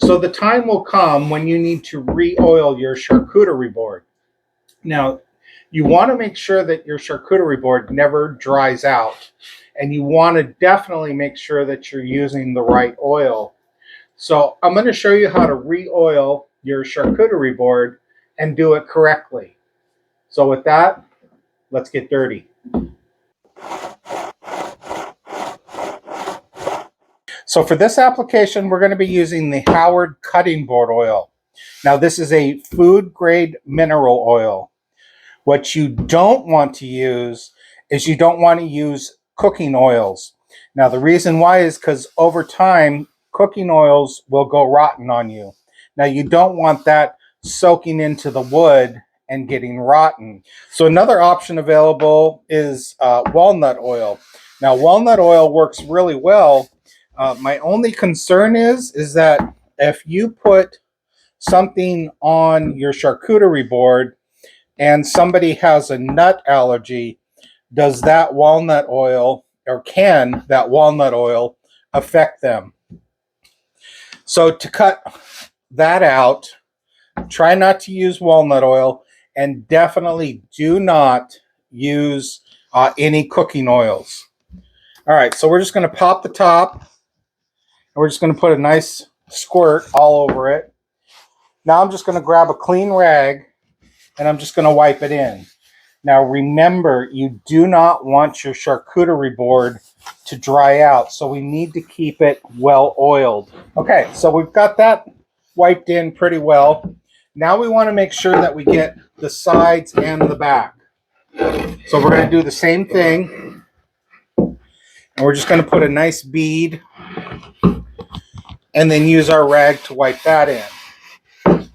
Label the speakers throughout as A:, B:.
A: So the time will come when you need to re-oil your charcuterie board. Now, you want to make sure that your charcuterie board never dries out, and you want to definitely make sure that you're using the right oil. So I'm going to show you how to re-oil your charcuterie board and do it correctly. So with that, let's get dirty. So for this application, we're going to be using the Howard cutting board oil. Now this is a food grade mineral oil. What you don't want to use is you don't want to use cooking oils. Now the reason why is because over time, cooking oils will go rotten on you. Now you don't want that soaking into the wood and getting rotten. So another option available is walnut oil. Now walnut oil works really well. My only concern is that if you put something on your charcuterie board and somebody has a nut allergy, does that walnut oil, or can that walnut oil affect them? So to cut that out, try not to use walnut oil, and definitely do not use any cooking oils. All right, so we're just going to pop the top, and we're just going to put a nice squirt all over it. Now I'm just going to grab a clean rag, and I'm just going to wipe it in. Now remember, you do not want your charcuterie board to dry out, so we need to keep it well oiled. Okay, so we've got that wiped in pretty well. Now we want to make sure that we get the sides and the back. So we're going to do the same thing, and we're just going to put a nice bead and then use our rag to wipe that in.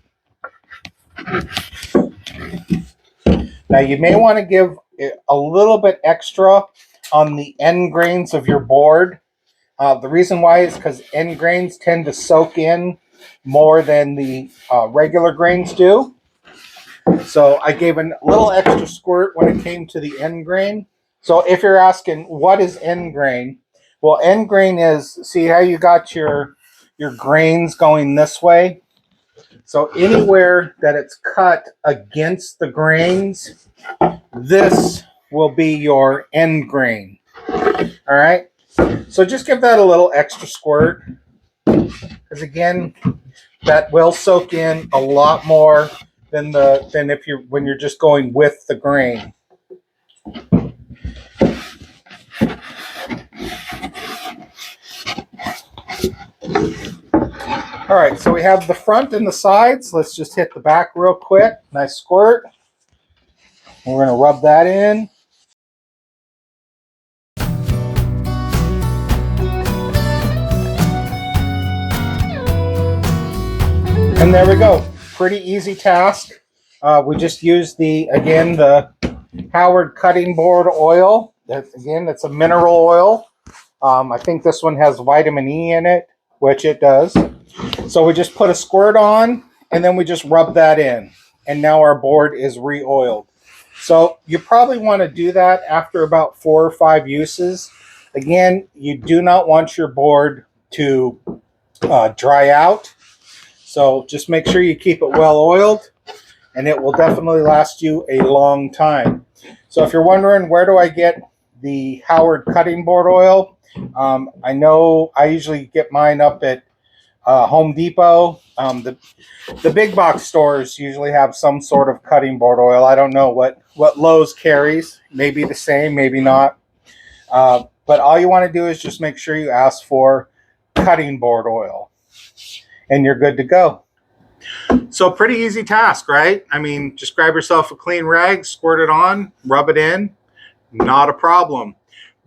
A: Now you may want to give it a little bit extra on the end grains of your board. The reason why is because end grains tend to soak in more than the regular grains do. So I gave a little extra squirt when it came to the end grain. So if you're asking, what is end grain? Well, end grain is, see how you got your grains going this way? So anywhere that it's cut against the grains, this will be your end grain. All right. So just give that a little extra squirt, because again, that will soak in a lot more than when you're just going with the grain. All right, so we have the front and the sides. Let's just hit the back real quick. Nice squirt. We're going to rub that in. And there we go. Pretty easy task. We just used the Howard cutting board oil. That's a mineral oil. I think this one has vitamin E in it, which it does. So we just put a squirt on, and then we just rub that in. And now our board is re-oiled. So you probably want to do that after about 4 or 5 uses. Again, you do not want your board to dry out. So just make sure you keep it well oiled, and it will definitely last you a long time. So if you're wondering, where do I get the Howard cutting board oil? I know I usually get mine up at Home Depot. The big box stores usually have some sort of cutting board oil. I don't know what Lowe's carries. Maybe the same, maybe not. But all you want to do is just make sure you ask for cutting board oil, and you're good to go. So pretty easy task, right? I mean, just grab yourself a clean rag, squirt it on, rub it in. Not a problem.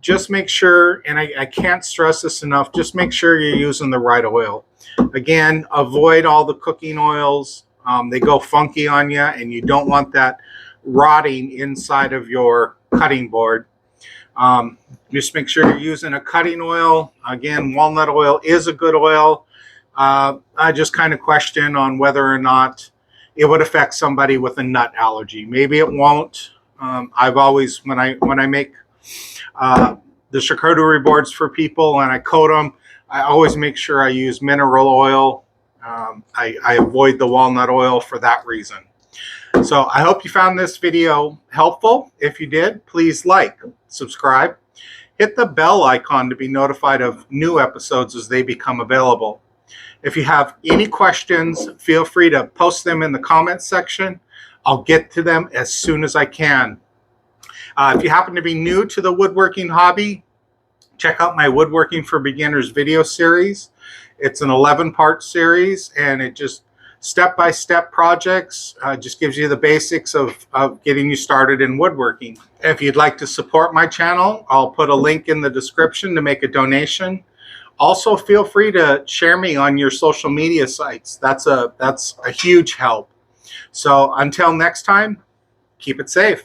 A: Just make sure, and I can't stress this enough, just make sure you're using the right oil. Again, avoid all the cooking oils. They go funky on you, and you don't want that rotting inside of your cutting board. Just make sure you're using a cutting oil. Again, walnut oil is a good oil. I just kind of question on whether or not it would affect somebody with a nut allergy. Maybe it won't. I've always, when I make the charcuterie boards for people and I coat them, I always make sure I use mineral oil. I avoid the walnut oil for that reason. So I hope you found this video helpful. If you did, please like, subscribe, hit the bell icon to be notified of new episodes as they become available. If you have any questions, feel free to post them in the comments section. I'll get to them as soon as I can. If you happen to be new to the woodworking hobby, check out my Woodworking for Beginners video series. It's an 11-part series, and it just step-by-step projects, just gives you the basics of getting you started in woodworking. If you'd like to support my channel, I'll put a link in the description to make a donation. Also, feel free to share me on your social media sites. That's a huge help. So until next time, keep it safe.